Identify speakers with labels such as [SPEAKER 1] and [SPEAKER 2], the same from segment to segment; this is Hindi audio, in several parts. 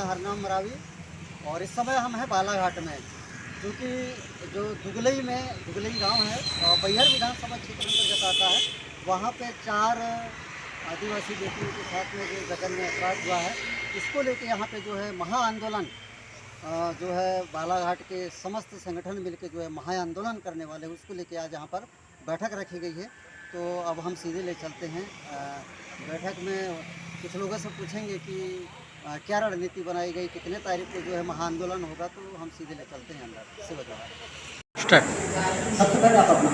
[SPEAKER 1] है हरनाम मरावी और इस समय हम हैं बालाघाट में, क्योंकि जो दुगलई गांव है और बैहर विधानसभा क्षेत्र अंतर्गत आता है। वहाँ पे 4 आदिवासी बेटियों के साथ में जो जघन्य अपराध हुआ है, इसको लेके यहाँ पे जो है महाआंदोलन जो है बालाघाट के समस्त संगठन मिलके जो है महाआंदोलन करने वाले हैं, उसको लेके आज यहाँ पर बैठक रखी गई है। तो अब हम सीधे ले चलते हैं बैठक में। कुछ लोगों से पूछेंगे कि क्या रणनीति बनाई गई, कितने तारीख को जो है महाआंदोलन होगा, तो हम सीधे ले चलते हैं अंदर से बताया।
[SPEAKER 2] स्टार्ट।
[SPEAKER 1] सबसे पहले आप अपना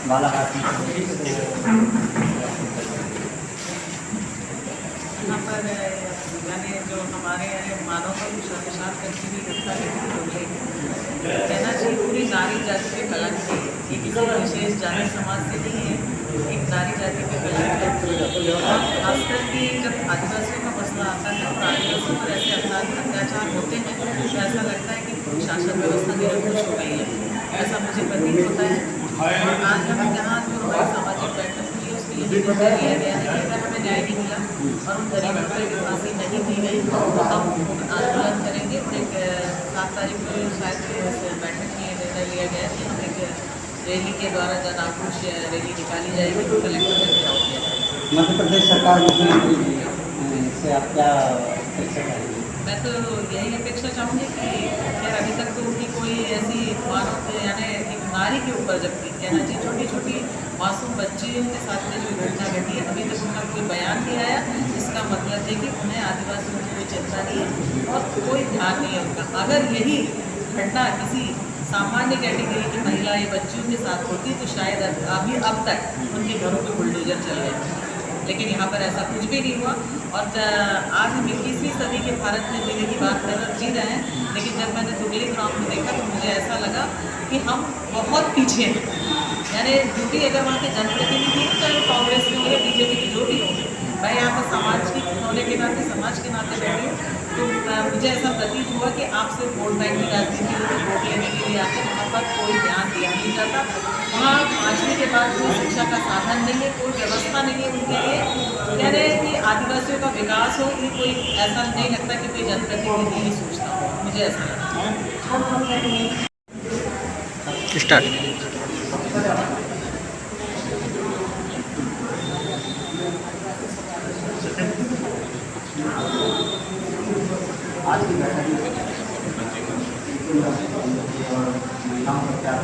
[SPEAKER 1] बालाघाट
[SPEAKER 3] यहाँ पर यानी जो हमारे मानव पर विशाल करके भी घटना कहना चाहिए पूरी नारी जाति के कलंक है। ये किसी विशेष जाति समाज से नहीं है, एक नारी जाति के कलंक है। खासकर कि जब आदिवासियों का मसला आता है और आदिवासियों पर ऐसे अत्याचार होते हैं तो ऐसा लगता है कि शासन व्यवस्था निरंकुश हो गई है, ऐसा मुझे प्रतीत होता है। और आज हम यहाँ जो हमारी सामाजिक बैठक हुई है उसमें यही निर्णय लिया गया है कि अगर हमें न्याय नहीं मिला और उन गरीब बच्चों की फांसी नहीं दी गई तो हम आंदोलन करेंगे। और एक 7 तारीख को शायद बैठक में निर्णय लिया गया है कि हम एक रैली के द्वारा जन आक्रोश रैली निकाली जाएगी तो कलेक्टर में घेराव किया जाएगा।
[SPEAKER 1] मध्य प्रदेश सरकार से आप क्या अपेक्षा करेंगे?
[SPEAKER 3] मैं तो यही अपेक्षा चाहूँगी कि खैर अभी तक तो उनकी कोई ऐसी मानव यानी एक नारी के ऊपर, जबकि कहना चाहिए छोटी छोटी मासूम बच्चियों के साथ में जो घटना घटी है, अभी तक उनका कोई बयान नहीं आया। इसका मतलब है कि उन्हें आदिवासियों की कोई चिंता नहीं है और कोई ध्यान नहीं है उनका। अगर यही घटना किसी सामान्य कैटेगरी की महिला या बच्चियों के साथ होती तो शायद अब तक उनके घरों पे बुलडोजर चल गए, लेकिन यहाँ पर ऐसा कुछ भी नहीं हुआ। और आज हम 21वीं सदी के भारत में जीने की बात जी रहे हैं, लेकिन जब मैंने दुगली ग्राउंड में देखा तो मुझे ऐसा लगा कि हम बहुत पीछे हैं। यानी ड्यूटी अगर वहाँ के जनप्रतिनिधि चाहे कांग्रेस के हो या बीजेपी के जो भी हो, मैं यहाँ पर समाज की होने के नाते समाज के नाते बैठी हूँ, तो मुझे ऐसा प्रतीत हुआ कि आप सिर्फ वोट बैंक की राजनीति में वोट लेने के लिए आते हैं, वहाँ पर कोई ध्यान दिया नहीं जाता। वहाँ 5वीं के बाद कोई शिक्षा का साधन नहीं है, कोई व्यवस्था नहीं है उनके लिए। कह रहे हैं कि आदिवासियों का विकास हो, ये कोई ऐसा नहीं लगता कि कोई जनप्रतिनिधि नहीं सोचता हो, मुझे ऐसा लगता।
[SPEAKER 2] स्टार्ट।
[SPEAKER 1] आज की बैठक में महिलाओं को क्या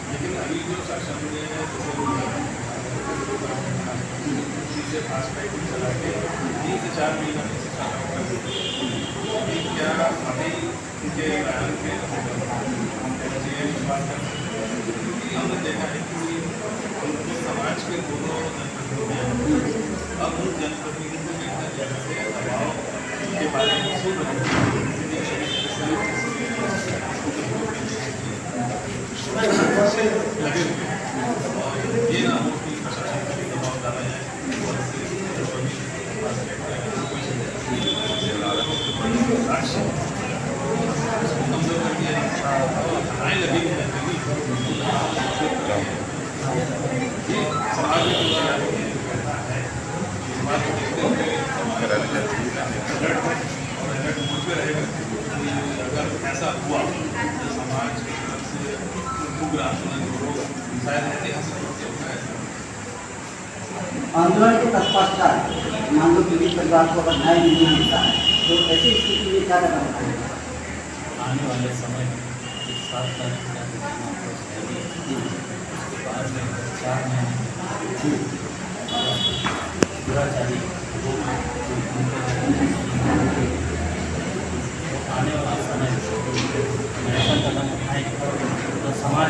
[SPEAKER 4] लेकिन अभी जो शासन में से फास्ट ट्रैक चला के 3 से 4 महीना में से क्या अभी के बयान के विश्वास कर सकते हैं, क्योंकि हमने देखा है कि समाज के दोनों जनप्रतिनिधियों अब उन जनप्रतिनिधियों के जगह से दबाव के बारे में सुन रहे हैं। लगे हुए ये ना हो कि प्रशासन का भी दबाव डाला जाए कमजोर कर दिया घटनाएं लगी हैं ये समाज में जो है बात को देखते हुए और अगर मुझ पे रहेगा कि अगर ऐसा हुआ तो समाज की तरफ से उग्र आंदोलन जो शायद ऐतिहासिक रूप से उठाया था।
[SPEAKER 1] आंदोलन के तत्पश्चात मान लो पीड़ित परिवार को अगर न्याय नहीं मिलता है तो ऐसी स्थिति में क्या करना पड़ेगा?
[SPEAKER 5] आने वाले समय में इस 7 तारीख का घटना को सही उसके बाद में 4 महीने दुराचारी आने वाले समय में ऐसा कदम उठाएंगे तो समाज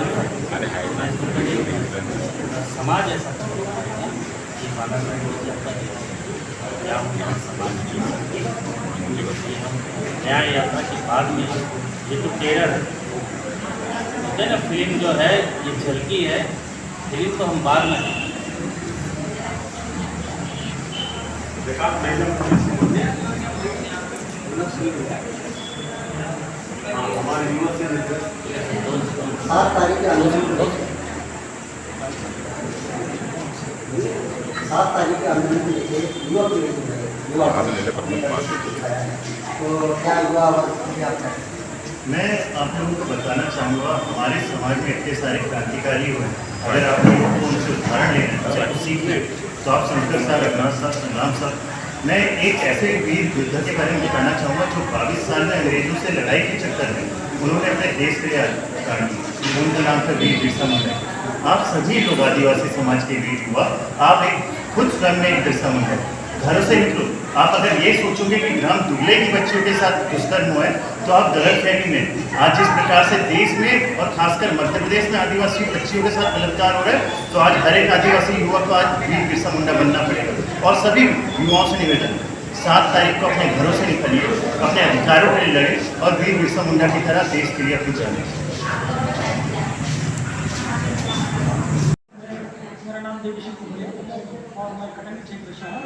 [SPEAKER 5] समाज ऐसा कदम उठाएगा कि बालाघाट की यात्रा या हम समाज की हम न्याय यात्रा के बाद में ये तो टेरर है, होता है ना फिल्म जो है ये झलकी है, फिल्म तो हम बाद में है।
[SPEAKER 4] हमारे युवा से
[SPEAKER 1] 7 तारीख के आंदोलन को 7 तारीख के आंदोलन को लेकर युवा पीढ़ी को तो क्या युवा वर्ग आप कहें?
[SPEAKER 6] मैं आप लोगों को बताना चाहूँगा हमारे समाज में इतने सारे क्रांतिकारी हुए, अगर आप लोगों को उनसे उदाहरण लेना चाहे तो सीखिए तो आप शंकर साहब, रघुनाथ साहब, संग्राम साहब। मैं एक ऐसे वीर योद्धा के बारे में बताना चाहूँगा जो 22 साल में अंग्रेजों से लड़ाई के चक्कर में उन्होंने अपने देश के लिए प्राण दिए। उनका नाम था वीर बिरसा मुंडा। आप सभी लोग आदिवासी समाज के वीर युवा, आप एक खुद स्वयं में एक बिरसा मुंडा। घरों से निकलो, आप अगर ये सोचोगे कि ग्राम दुगले की बच्चियों के साथ दुष्कर्म हुआ है तो आप गलतफहमी में। आज जिस प्रकार से देश में और खासकर मध्य प्रदेश में आदिवासी बच्चियों के साथ बलात्कार हो रहा है तो आज हर एक आदिवासी युवा को आज वीर बिरसा मुंडा बनना पड़ेगा। और सभी युवाओं से निवेदन, 7 तारीख को अपने घरों से निकलिए, अपने अधिकारों के लिए लड़ें और वीर बिरसा मुंडा की तरह देश के लिए अपनी जाने।
[SPEAKER 7] मेरा नाम देवीशी कुंबले और मैं कटनी क्षेत्र से हूँ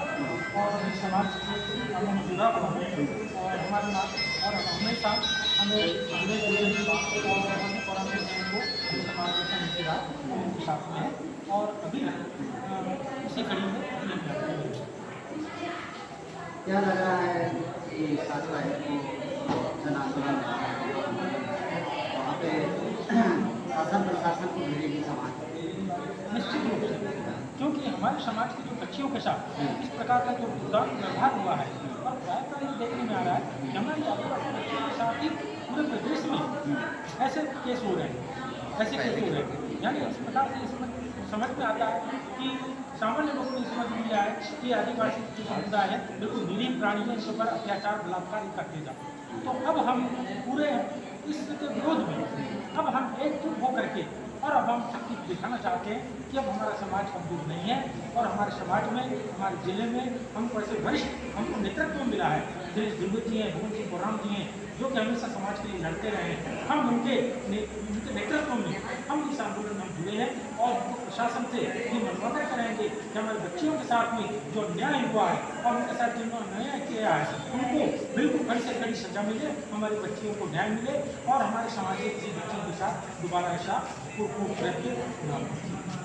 [SPEAKER 7] और समाज से मैं जुड़ा हुआ हूँ और हमारे और हमेशा हमें जुड़े और परामर्श को समाज से मिलेगा उनके साथ में और अभी इसी कड़ी में
[SPEAKER 1] क्या लग रहा है कि 7 तारीख को जन आंदोलन वहाँ पे शासन प्रशासन को मिलेगी समाज?
[SPEAKER 7] निश्चित रूप से, क्योंकि हमारे समाज की जो बच्चियों के साथ इस प्रकार का जो व्यवहार हुआ है और प्रायः ये देखने में आ रहा है कि हमारी आदिवासी बच्चियों के साथ ही पूरे प्रदेश में ऐसे केस हो रहे हैं, यानी इस प्रकार से इसमें समझ में आता है कि सामान्य लोगों को समझ में आए कि आदिवासी जो समुदाय है बिल्कुल निरीह प्राणी है, इसके ऊपर अत्याचार बलात्कार करते जाते। तो अब हम पूरे इसके विरोध में अब हम एकजुट होकर के और अब हम शक्ति दिखाना चाहते हैं कि अब हमारा समाज कमजोर नहीं है और हमारे समाज में, हमारे जिले में हमको ऐसे वरिष्ठ हमको नेतृत्व मिला है। दिनेश दुर्गत जी हैं, भुवन सिंह बोराम जी हैं, जो कि हमेशा समाज के लिए लड़ते रहे हैं। हम उनके नेतृत्व में हम इस आंदोलन में जुड़े हैं और प्रशासन से ये मनवादा करेंगे कि हमारे बच्चियों के साथ में जो अन्याय हुआ है और उनके साथ जिन्होंने अन्याय किया है उनको बिल्कुल कड़ी से कड़ी सजा मिले, हमारी बच्चियों को न्याय मिले और हमारे समाज के किसी बच्चियों के साथ दोबारा ऐसा करके